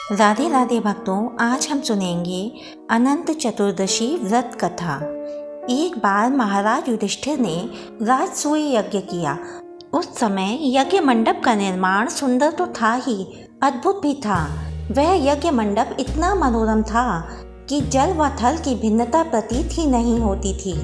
राधे राधे भक्तों, आज हम सुनेंगे अनंत चतुर्दशी व्रत कथा। एक बार महाराज युधिष्ठिर ने राजसूय यज्ञ किया। उस समय यज्ञ मंडप का निर्माण सुंदर तो था ही, अद्भुत भी था। वह यज्ञ मंडप इतना मनोरम था कि जल व थल की भिन्नता प्रतीत ही नहीं होती थी।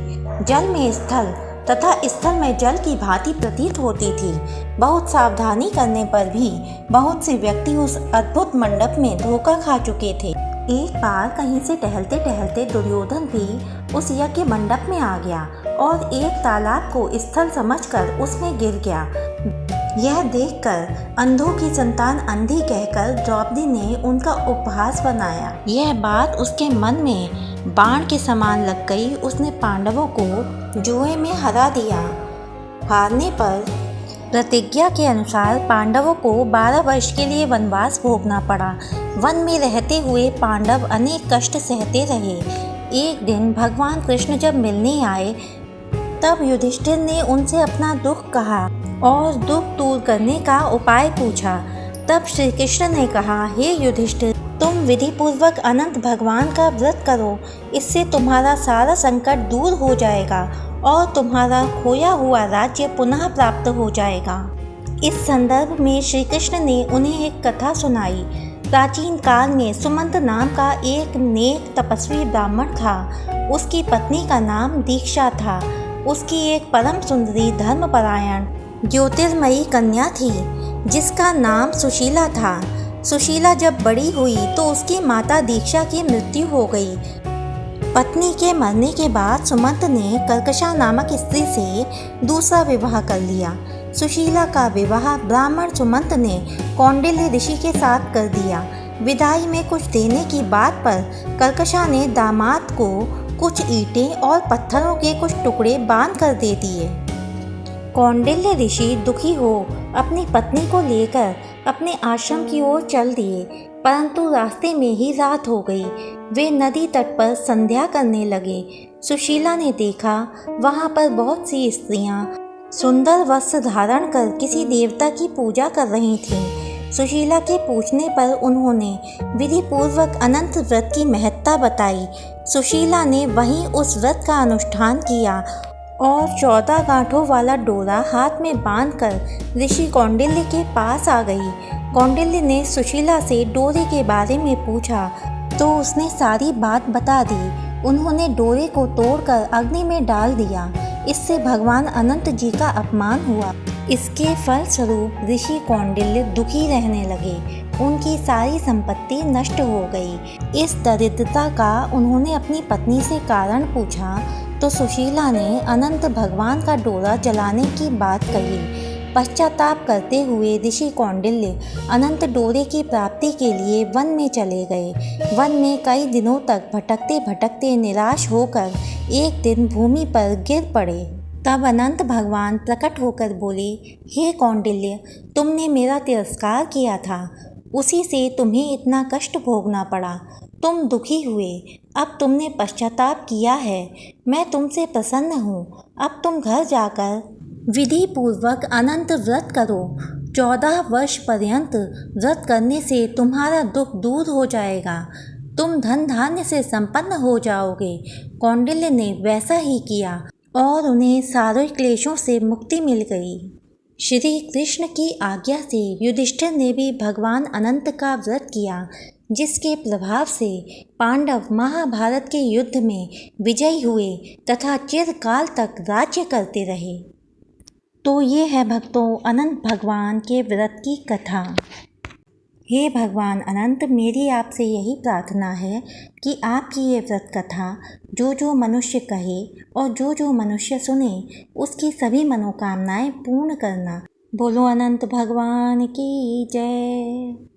जल में स्थल तथा स्थल में जल की भांति प्रतीत होती थी। बहुत सावधानी करने पर भी बहुत से व्यक्ति उस अद्भुत मंडप में धोखा खा चुके थे। एक बार कहीं से टहलते टहलते दुर्योधन भी उस यज्ञ मंडप में आ गया और एक तालाब को स्थल समझकर उसमें गिर गया। यह देखकर अंधों की संतान अंधी कहकर द्रौपदी ने उनका उपहास बनाया। यह बात उसके मन में बाण के समान लग गई। उसने पांडवों को जुए में हरा दिया। हारने पर प्रतिज्ञा के अनुसार पांडवों को 12 वर्ष के लिए वनवास भोगना पड़ा। वन में रहते हुए पांडव अनेक कष्ट सहते रहे। एक दिन भगवान कृष्ण जब मिलने आए तब युधिष्ठिर ने उनसे अपना दुख कहा और दुख दूर करने का उपाय पूछा। तब श्री कृष्ण ने कहा, हे युधिष्ठिर, तुम विधि पूर्वक अनंत भगवान का व्रत करो। इससे तुम्हारा सारा संकट दूर हो जाएगा और तुम्हारा खोया हुआ राज्य पुनः प्राप्त हो जाएगा। इस संदर्भ में श्री कृष्ण ने उन्हें एक कथा सुनाई। प्राचीन काल में सुमंत नाम का एक नेक तपस्वी ब्राह्मण था। उसकी पत्नी का नाम दीक्षा था। उसकी एक परम सुंदरी धर्मपरायण ज्योतिर्मयी कन्या थी जिसका नाम सुशीला था। सुशीला जब बड़ी हुई तो उसकी माता दीक्षा की मृत्यु हो गई। पत्नी के मरने के बाद सुमंत ने कर्कशा नामक स्त्री से दूसरा विवाह कर लिया। सुशीला का विवाह ब्राह्मण सुमंत ने कौंडिल्य ऋषि के साथ कर दिया। विदाई में कुछ देने की बात पर कर्कशा ने दामाद को कुछ ईंटें और पत्थरों के कुछ टुकड़े बांध कर दे दिए। कौंडिल्य ऋषि दुखी हो अपनी पत्नी को लेकर अपने आश्रम की ओर चल दिए, परंतु रास्ते में ही रात हो गई। वे नदी तट पर संध्या करने लगे। सुशीला ने देखा वहां पर बहुत सी स्त्रियां सुंदर वस्त्र धारण कर किसी देवता की पूजा कर रही थीं। सुशीला के पूछने पर उन्होंने विधि पूर्वक अनंत व्रत की महत्ता बताई। सुशीला ने वहीं उस व्रत का अनुष्ठान किया और 14 गांठों वाला डोरा हाथ में बांधकर ऋषि कौंडिल्य के पास आ गई। कौंडिल्य ने सुशीला से डोरे के बारे में पूछा तो उसने सारी बात बता दी। उन्होंने डोरे को तोड़कर अग्नि में डाल दिया। इससे भगवान अनंत जी का अपमान हुआ। इसके फलस्वरूप ऋषि कौंडिल्य दुखी रहने लगे। उनकी सारी संपत्ति नष्ट हो गई। इस दरिद्रता का उन्होंने अपनी पत्नी से कारण पूछा तो सुशीला ने अनंत भगवान का डोरा जलाने की बात कही। पश्चाताप करते हुए ऋषि कौंडिल्य अनंत डोरे की प्राप्ति के लिए वन में चले गए। वन में कई दिनों तक भटकते भटकते निराश होकर एक दिन भूमि पर गिर पड़े। तब अनंत भगवान प्रकट होकर बोले, हे कौंडिल्य, तुमने मेरा तिरस्कार किया था, उसी से तुम्हें इतना कष्ट भोगना पड़ा। तुम दुखी हुए, अब तुमने पश्चाताप किया है। मैं तुमसे प्रसन्न हूँ। अब तुम घर जाकर विधि पूर्वक अनंत व्रत करो। 14 वर्ष पर्यंत व्रत करने से तुम्हारा दुख दूर हो जाएगा। तुम धन धान्य से संपन्न हो जाओगे। कौंडिल्य ने वैसा ही किया और उन्हें सारे क्लेशों से मुक्ति मिल गई। श्री कृष्ण की आज्ञा से युधिष्ठिर ने भी भगवान अनंत का व्रत किया, जिसके प्रभाव से पांडव महाभारत के युद्ध में विजयी हुए तथा चिरकाल तक राज्य करते रहे। तो ये है भक्तों अनंत भगवान के व्रत की कथा। हे भगवान अनंत, मेरी आपसे यही प्रार्थना है कि आपकी ये व्रत कथा जो मनुष्य कहे और जो मनुष्य सुने उसकी सभी मनोकामनाएं पूर्ण करना। बोलो अनंत भगवान की जय।